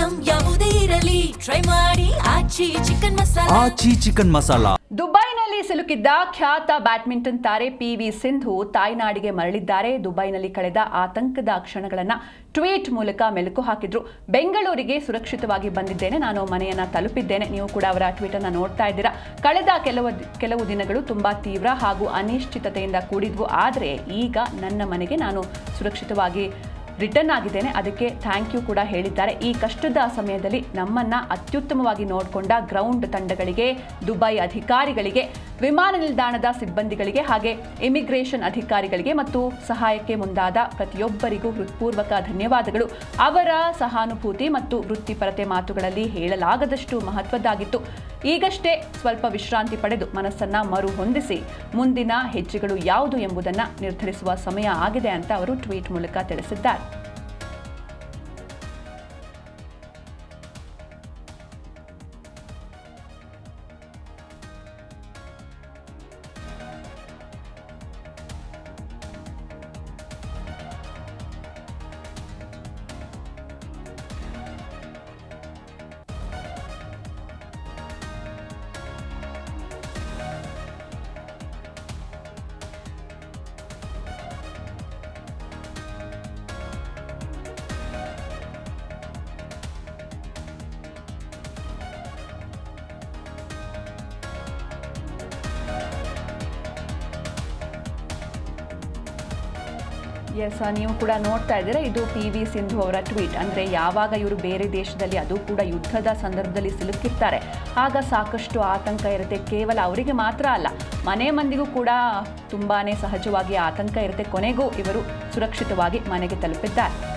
Item ಯಾವುದೇ ಇರಲಿ try ಮಾಡಿ ಆಚಿ ಚಿಕನ್ ಮಸಾಲಾ. ದುಬೈನಲ್ಲಿ ಸಿಲುಕಿದ್ದ ಖ್ಯಾತ ಬ್ಯಾಡ್ಮಿಂಟನ್ ತಾರೆ PV ಸಿಂಧು ತಾಯ್ನಾಡಿಗೆ ಮರಳಿದ್ದಾರೆ. ದುಬೈನಲ್ಲಿ ಕಳೆದ ಆತಂಕದ ಕ್ಷಣಗಳನ್ನು ಟ್ವೀಟ್ ಮೂಲಕ ಮೆಲುಕು ಹಾಕಿದ್ರು. ಬೆಂಗಳೂರಿಗೆ ಸುರಕ್ಷಿತವಾಗಿ ಬಂದಿದ್ದೇನೆ, ನಾನು ಮನೆಯನ್ನ ತಲುಪಿದ್ದೇನೆ. ನೀವು ಕೂಡ ಅವರ ಟ್ವೀಟ್ ಅನ್ನು ನೋಡ್ತಾ ಇದ್ದೀರಾ. ಕಳೆದ ಕೆಲವು ದಿನಗಳು ತುಂಬಾ ತೀವ್ರ ಹಾಗೂ ಅನಿಶ್ಚಿತತೆಯಿಂದ ಕೂಡಿದ್ವು. ಆದರೆ ಈಗ ನನ್ನ ಮನೆಗೆ ನಾನು ಸುರಕ್ಷಿತವಾಗಿ ರಿಟರ್ನ್ ಆಗಿದ್ದೇನೆ, ಅದಕ್ಕೆ ಥ್ಯಾಂಕ್ ಯು ಕೂಡ ಹೇಳಿದ್ದಾರೆ. ಈ ಕಷ್ಟದ ಸಮಯದಲ್ಲಿ ನಮ್ಮನ್ನ ಅತ್ಯುತ್ತಮವಾಗಿ ನೋಡಿಕೊಂಡ ಗ್ರೌಂಡ್ ತಂಡಗಳಿಗೆ, ದುಬೈ ಅಧಿಕಾರಿಗಳಿಗೆ, ವಿಮಾನ ನಿಲ್ದಾಣದ ಸಿಬ್ಬಂದಿಗಳಿಗೆ ಹಾಗೆ ಇಮಿಗ್ರೇಷನ್ ಅಧಿಕಾರಿಗಳಿಗೆ ಮತ್ತು ಸಹಾಯಕ್ಕೆ ಮುಂದಾದ ಪ್ರತಿಯೊಬ್ಬರಿಗೂ ಹೃತ್ಪೂರ್ವಕ ಧನ್ಯವಾದಗಳು. ಅವರ ಸಹಾನುಭೂತಿ ಮತ್ತು ವೃತ್ತಿಪರತೆ ಮಾತುಗಳಲ್ಲಿ ಹೇಳಲಾಗದಷ್ಟು ಮಹತ್ವದ್ದಾಗಿತ್ತು. ಈಗಷ್ಟೇ ಸ್ವಲ್ಪ ವಿಶ್ರಾಂತಿ ಪಡೆದು ಮನಸ್ಸನ್ನ ಮರು ಹೊಂದಿಸಿ ಮುಂದಿನ ಹೆಜ್ಜೆಗಳು ಯಾವುದು ಎಂಬುದನ್ನು ನಿರ್ಧರಿಸುವ ಸಮಯ ಆಗಿದೆ ಅಂತ ಅವರು ಟ್ವೀಟ್ ಮೂಲಕ ತಿಳಿಸಿದ್ದಾರೆ. ಎಸ್, ನೀವು ಕೂಡ ನೋಡ್ತಾ ಇದ್ದೀರಾ, ಇದು PV ಸಿಂಧು ಅವರ ಟ್ವೀಟ್. ಅಂದರೆ ಯಾವಾಗ ಇವರು ಬೇರೆ ದೇಶದಲ್ಲಿ, ಅದು ಕೂಡ ಯುದ್ಧದ ಸಂದರ್ಭದಲ್ಲಿ ಸಿಲುಕಿರ್ತಾರೆ, ಆಗ ಸಾಕಷ್ಟು ಆತಂಕ ಇರುತ್ತೆ. ಕೇವಲ ಅವರಿಗೆ ಮಾತ್ರ ಅಲ್ಲ, ಮನೆ ಮಂದಿಗೂ ಕೂಡ ತುಂಬಾ ಸಹಜವಾಗಿ ಆತಂಕ ಇರುತ್ತೆ. ಕೊನೆಗೂ ಇವರು ಸುರಕ್ಷಿತವಾಗಿ ಮನೆಗೆ ತಲುಪಿದ್ದಾರೆ.